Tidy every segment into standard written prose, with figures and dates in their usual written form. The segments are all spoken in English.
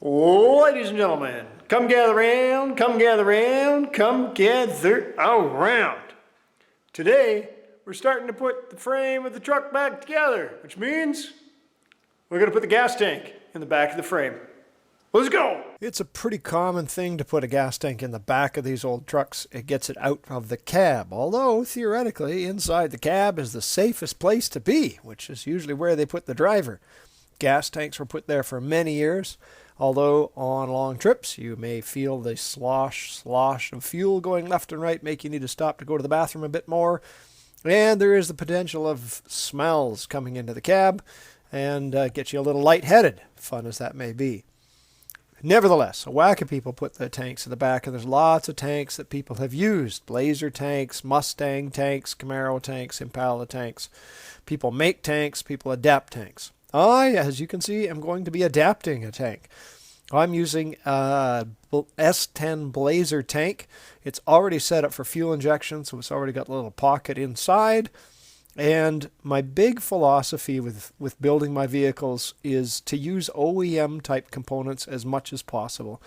Ladies and gentlemen, come gather round, come gather round, come gather around. Today, we're starting to put the frame of the truck back together, which means we're going to put the gas tank in the back of the frame. Let's go! It's a pretty common thing to put a gas tank in the back of these old trucks. It gets it out of the cab, although theoretically inside the cab is the safest place to be, which is usually where they put the driver. Gas tanks were put there for many years, although on long trips you may feel the slosh of fuel going left and right, make you need to stop to go to the bathroom a bit more, and there is the potential of smells coming into the cab and get you a little lightheaded, fun as that may be. Nevertheless, a whack of people put the tanks in the back, and there's lots of tanks that people have used. Blazer tanks, Mustang tanks, Camaro tanks, Impala tanks. People make tanks, people adapt tanks. I, as you can see, am going to be adapting a tank. I'm using a S10 Blazer tank. It's already set up for fuel injection, so it's already got a little pocket inside. And my big philosophy with building my vehicles is to use OEM type components as much as possible.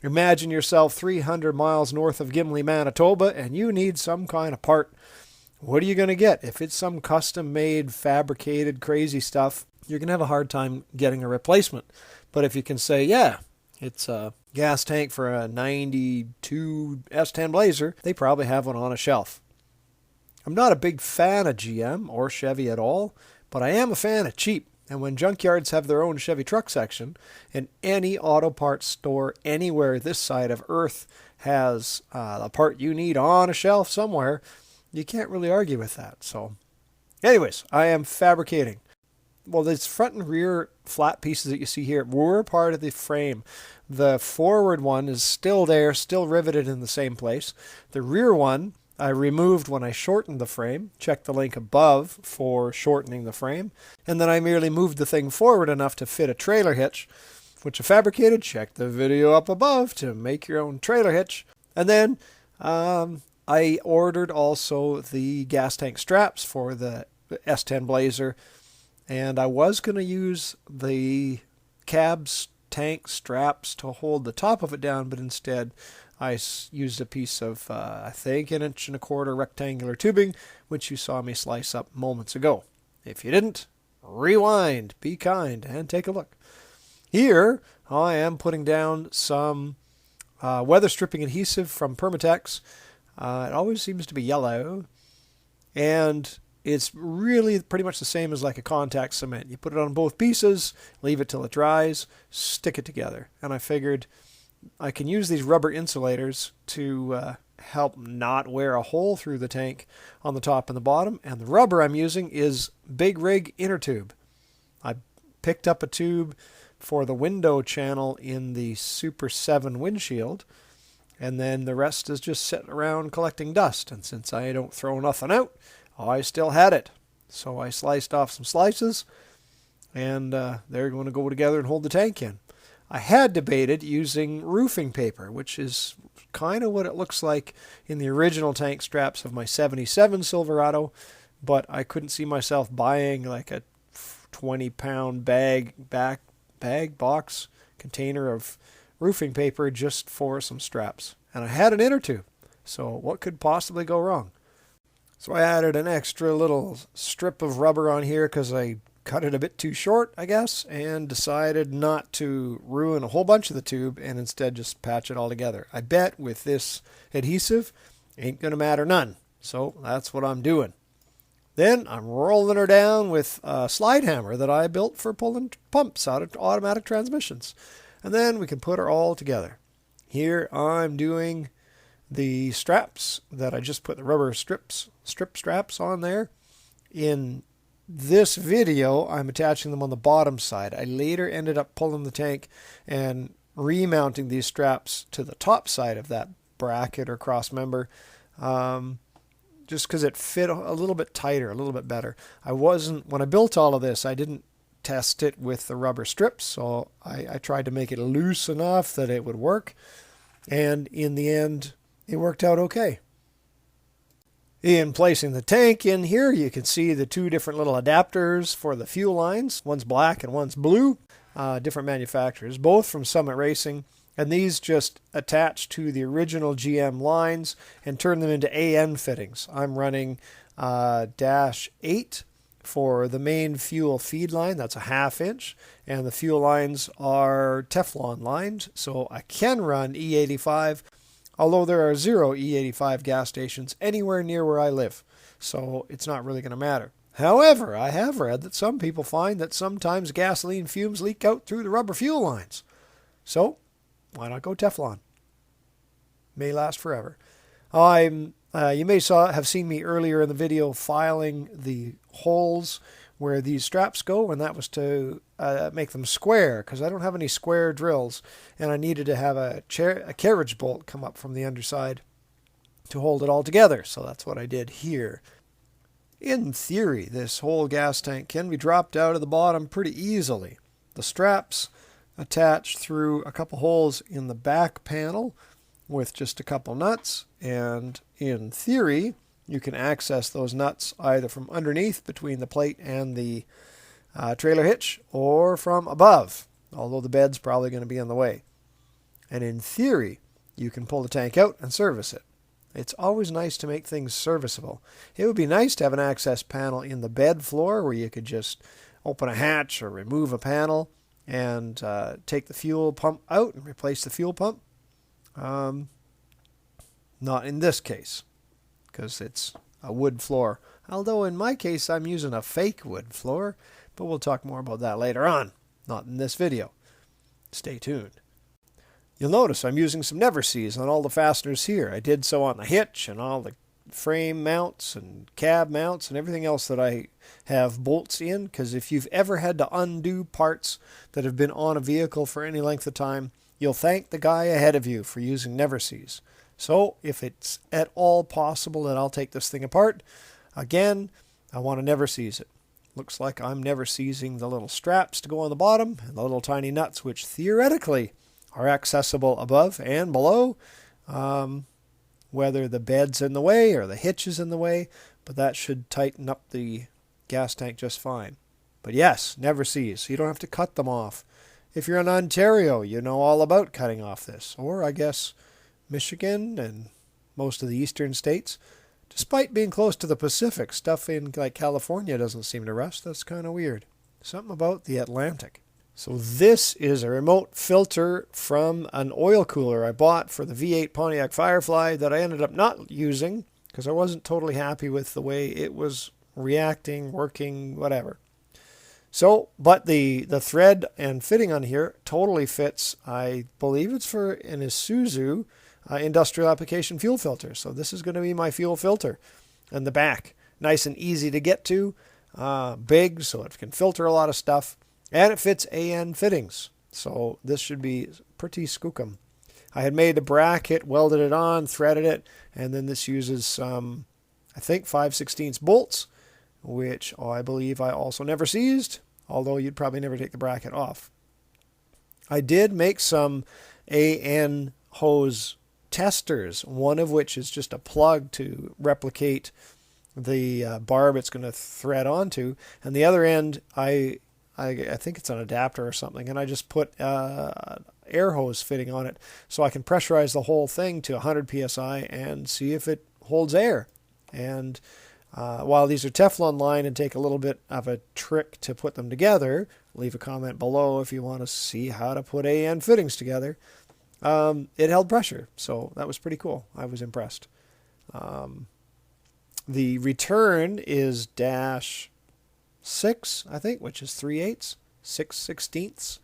Imagine yourself 300 miles north of Gimli, Manitoba, and you need some kind of part. What are you going to get? If it's some custom made, fabricated, crazy stuff, you're going to have a hard time getting a replacement. But if you can say, yeah, it's a gas tank for a 92 S10 Blazer, they probably have one on a shelf. I'm not a big fan of GM or Chevy at all, but I am a fan of cheap. And when junkyards have their own Chevy truck section, and any auto parts store anywhere this side of Earth has the part you need on a shelf somewhere, you can't really argue with that. So, anyways, I am fabricating. Well, these front and rear flat pieces that you see here were part of the frame. The forward one is still there, still riveted in the same place. The rear one I removed when I shortened the frame. Check the link above for shortening the frame. And then I merely moved the thing forward enough to fit a trailer hitch, which I fabricated. Check the video up above to make your own trailer hitch. And then I ordered also the gas tank straps for the S10 Blazer. And I was going to use the cab's tank straps to hold the top of it down, but instead I used a piece of, I think, 1 1/4 inch rectangular tubing, which you saw me slice up moments ago. If you didn't, rewind, be kind, and take a look. Here, I am putting down some weather stripping adhesive from Permatex. It always seems to be yellow, and it's really pretty much the same as like a contact cement. You put it on both pieces, leave it till it dries, stick it together. And I figured I can use these rubber insulators to help not wear a hole through the tank on the top and the bottom. And the rubber I'm using is Big Rig inner tube. I picked up a tube for the window channel in the Super 7 windshield, and then the rest is just sitting around collecting dust. And since I don't throw nothing out, I still had it. So I sliced off some slices, and they're going to go together and hold the tank in. I had debated using roofing paper, which is kind of what it looks like in the original tank straps of my 77 Silverado, but I couldn't see myself buying like a 20-pound box container of roofing paper just for some straps. And I had an inner tube, so what could possibly go wrong? So I added an extra little strip of rubber on here because I cut it a bit too short, I guess, and decided not to ruin a whole bunch of the tube and instead just patch it all together. I bet with this adhesive, ain't going to matter none. So that's what I'm doing. Then I'm rolling her down with a slide hammer that I built for pulling pumps out of automatic transmissions. And then we can put her all together. Here I'm doing the straps that I just put the rubber strip straps on there. In this video, I'm attaching them on the bottom side. I later ended up pulling the tank and remounting these straps to the top side of that bracket or cross member, just because it fit a little bit tighter, a little bit better. When I built all of this, I didn't test it with the rubber strips, so I tried to make it loose enough that it would work, and in the end, it worked out okay. In placing the tank in here, you can see the two different little adapters for the fuel lines. One's black and one's blue. different manufacturers, both from Summit Racing, and these just attach to the original GM lines and turn them into AN fittings. I'm running dash 8 for the main fuel feed line. That's a 1/2 inch, and the fuel lines are Teflon lines, so I can run E85, although there are 0 E85 gas stations anywhere near where I live, so it's not really going to matter. However, I have read that some people find that sometimes gasoline fumes leak out through the rubber fuel lines. So, why not go Teflon? May last forever. You may have seen me earlier in the video filing the holes where these straps go, and that was to make them square, because I don't have any square drills, and I needed to have a carriage bolt come up from the underside to hold it all together. So that's what I did here. In theory, this whole gas tank can be dropped out of the bottom pretty easily. The straps attach through a couple holes in the back panel with just a couple nuts, and in theory, you can access those nuts either from underneath between the plate and the trailer hitch, or from above, although the bed's probably going to be in the way. And in theory, you can pull the tank out and service it. It's always nice to make things serviceable. It would be nice to have an access panel in the bed floor where you could just open a hatch or remove a panel and take the fuel pump out and replace the fuel pump. Not in this case, because it's a wood floor. Although in my case, I'm using a fake wood floor, but we'll talk more about that later on. Not in this video. Stay tuned. You'll notice I'm using some Never-Seez on all the fasteners here. I did so on the hitch and all the frame mounts and cab mounts and everything else that I have bolts in, because if you've ever had to undo parts that have been on a vehicle for any length of time, you'll thank the guy ahead of you for using Never-Seez. So if it's at all possible that I'll take this thing apart, again, I want to Never-Seez it. Looks like I'm Never-Seezing the little straps to go on the bottom and the little tiny nuts, which theoretically are accessible above and below, whether the bed's in the way or the hitch is in the way, but that should tighten up the gas tank just fine. But yes, Never-Seez, so you don't have to cut them off. If you're in Ontario, you know all about cutting off this, or I guess Michigan and most of the eastern states. Despite being close to the Pacific, stuff in like California doesn't seem to rust. That's kind of weird. Something about the Atlantic. So this is a remote filter from an oil cooler I bought for the V8 Pontiac Firefly that I ended up not using because I wasn't totally happy with the way it was reacting, working, whatever. So, but the thread and fitting on here totally fits. I believe it's for an Isuzu industrial application fuel filter. So this is going to be my fuel filter. And the back, nice and easy to get to, big so it can filter a lot of stuff. And it fits AN fittings, so this should be pretty skookum. I had made a bracket, welded it on, threaded it, and then this uses some, I think, 5/16 bolts, which I believe I also Never-Seezed, although you'd probably never take the bracket off. I did make some AN hose testers, one of which is just a plug to replicate the barb it's going to thread onto, and the other end I think it's an adapter or something, and I just put air hose fitting on it so I can pressurize the whole thing to 100 psi and see if it holds air. And while these are Teflon lined and take a little bit of a trick to put them together, leave a comment below if you want to see how to put AN fittings together. It held pressure, so that was pretty cool. I was impressed. The return is -6, I think, which is 3/8, 6/16.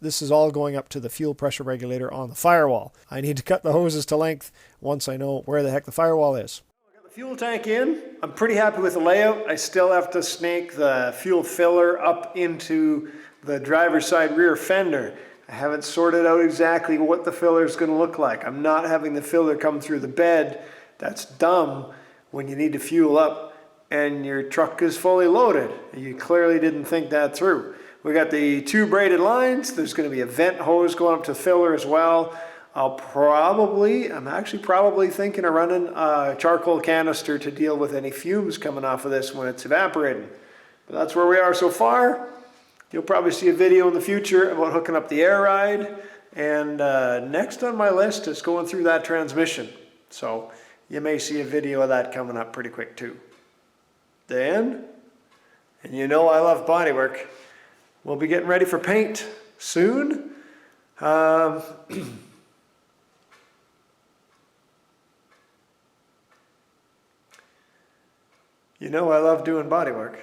This is all going up to the fuel pressure regulator on the firewall. I need to cut the hoses to length once I know where the heck the firewall is. I got the fuel tank in. I'm pretty happy with the layout. I still have to snake the fuel filler up into the driver's side rear fender. I haven't sorted out exactly what the filler is going to look like. I'm not having the filler come through the bed. That's dumb when you need to fuel up and your truck is fully loaded. You clearly didn't think that through. We got the 2 braided lines. There's going to be a vent hose going up to the filler as well. I'm actually probably thinking of running a charcoal canister to deal with any fumes coming off of this when it's evaporating. But that's where we are so far. You'll probably see a video in the future about hooking up the air ride. And next on my list is going through that transmission. So you may see a video of that coming up pretty quick too. Then, and you know I love bodywork, we'll be getting ready for paint soon. You know I love doing bodywork.